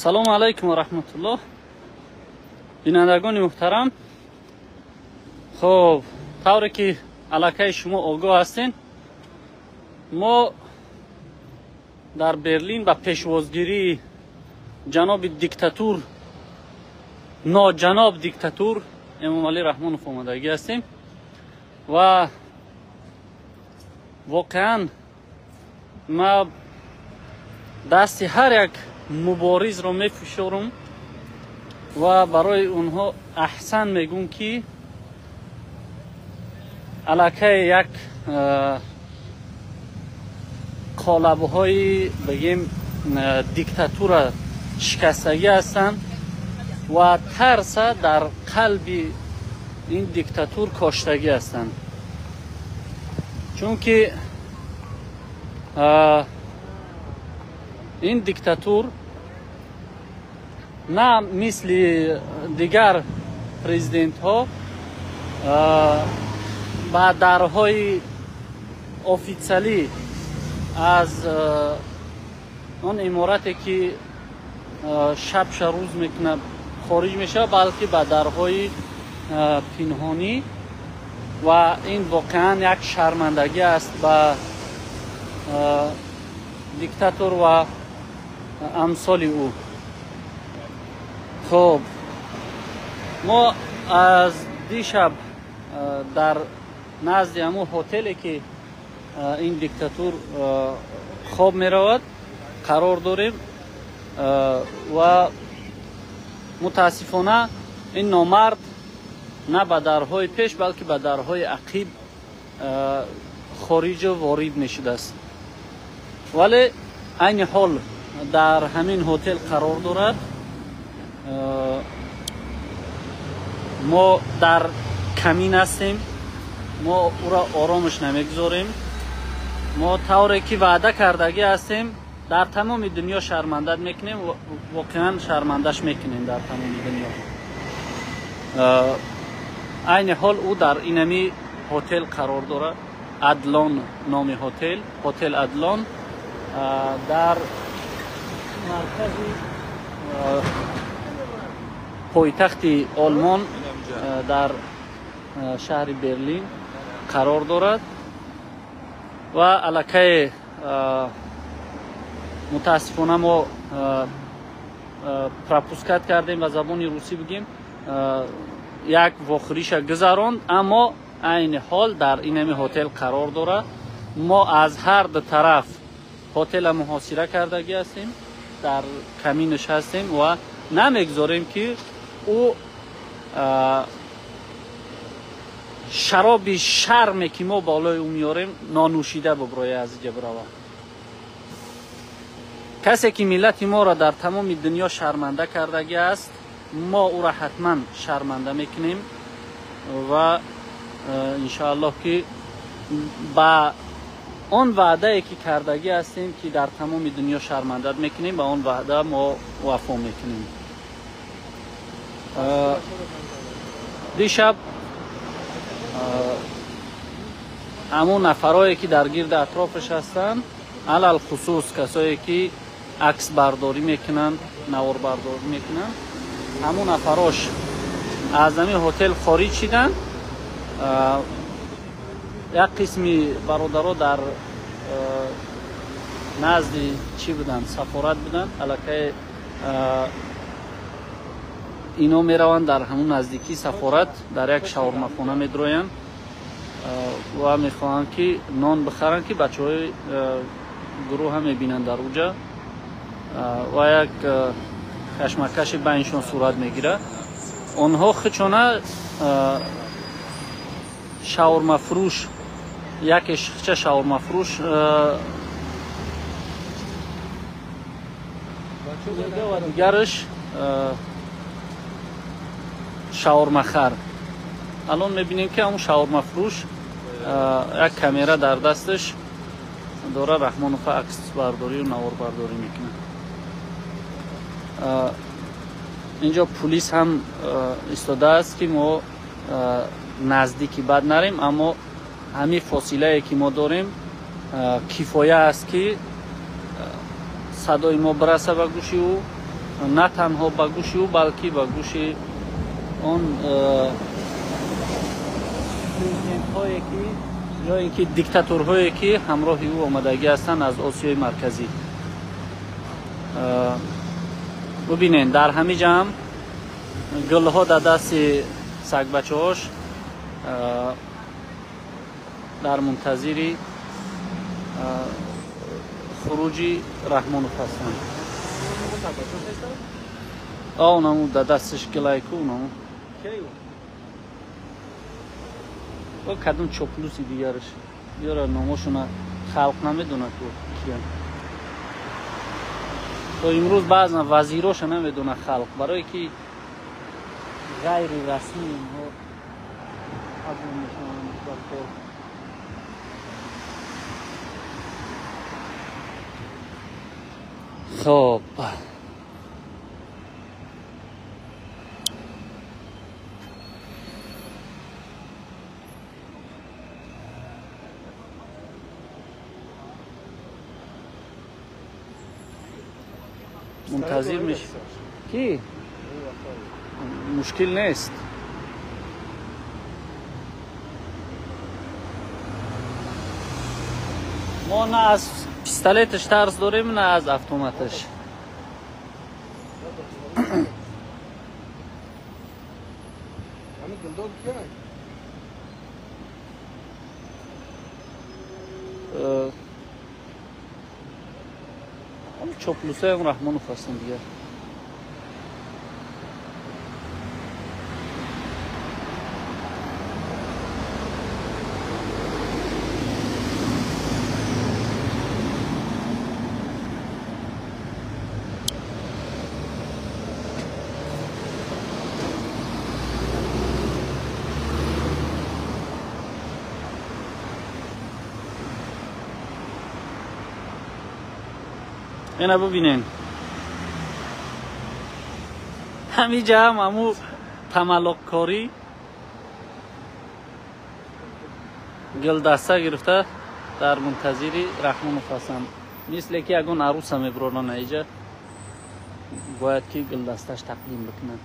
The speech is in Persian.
سلام علیکم و رحمت الله. بینندگان محترم، خب طوری که علاقه شما آگاه هستین، ما در برلین به پیشوازگیری جناب دیکتاتور، ناجناب دیکتاتور امام علی رحمانوف آمدگی هستیم و واقعا ما دست هر یک مبارز را میفشارم و برای اونها احسن میگم که علاقه یک قالبه های بگیم دیکتاتور شکستگی هستند و ترس در قلب این دیکتاتور کاشتگی هستند، چون که این دیکتاتور نه مثل دیگر پرزیدنت ها با درهای آفیسیالی از اون امارتی که شب روز میکنه خارج میشه، بلکه با درهای پنهانی و این واقعا یک شرمندگی است به دیکتاتور و امثال او. خب ما از دیشب در نزد همون هتلی که این دیکتاتور خواب می رود قرار داریم و متاسفانه این نامرد نه به درهای پیش بلکه به درهای عقیب خارج و وارد می شده است، ولی این حال در همین هتل قرار دارد. ما در کمین هستیم، ما او را آرامش نمیگذاریم. ما طوری که وعده کردگی هستیم در تمام دنیا شرمنده میکنیم و واقعا شرمندش میکنیم در تمام دنیا. این حال او در اینمی هتل قرار دارد، عدلان نام هتل عدلان در مرکز پایتخت آلمان در شهر برلین قرار دارد و علاقه متاسفانه ما پراپوسکت کردیم و زبان روسی بگیم یک واخریش گذراند، اما این حال در اینمی هتل قرار دارد. ما از هر دو طرف هتل محاصره کردگی هستیم، در کمینش هستیم و نمیگذاریم که او شراب شرمی که ما بالای او میاریم نانوشیده ببرای از اینجا برود. کسی که ملت ما را در تمام دنیا شرمنده کردگی است، ما او را حتما شرمنده میکنیم و انشاءالله که با اون وعده ای که کردگی هستیم که در تمام دنیا شرمنده میکنیم، با اون وعده ما وفا میکنیم. دیشب همون نفرایی که در گرد اطرافش هستند، علل خصوص کسایی که عکس برداری میکنن، نوار برداری میکنن، همون نفراش از همین هتل خارج شدن. یک قسمی برادرها در نزد چی بودن؟ سفارت بودن. علاقه اینا میروند در همون نزدیکی سفارت در یک شاورما خانه میدرویند و میخواهند که نان بخرن که بچه های گروه هم میبینند در اونجا و یک کشمکش بینشون صورت میگیره. آنها خچونه شاورما فروش، یکیش چه شاورما فروش و دیگرش شاورما خر. الان میبینیم که همون شاورما فروش یک کامیرا در دستش داره رحمانوف عکس برداری و نوار برداری میکنه. اینجا پلیس هم ایستاده است که ما نزدیکی بد نریم، اما همین فاصله که ما داریم کفایه است که صدای ما برسه به گوش او نه تنها به گوش او بلکه به گوش اون هایی که یا اینکه دیکتاتورهایی که همراه او آمدگی هستند از آسیای مرکزی. ببینین در همه جمع گلها در دست سگ بچه هاش در منتظری خروجی رحمانوف هستند. اونمو در دستش گلایکو اونمو و کدوم چوپلوسی دیگرش یارا نامشون خلق نمیدونه که کیان. تو امروز بعضا وزیراش نمیدونه خلق برای که غیر رسمی اینها قبول میشن برخورد. خب منتظر میشه کی؟ مشکل نیست. ما نه از پیستولتش ترس داریم نه از اتوماتش. چوپلوسه هم رحمانوف هستن دیگه. اینا ببینین همینجا هم همو تملق کاری گل دسته گرفته در منتظری رحمانوف هستند. مثل که اگون عروس هم برانن اینجا باید که گل دستش تقدیم بکنن.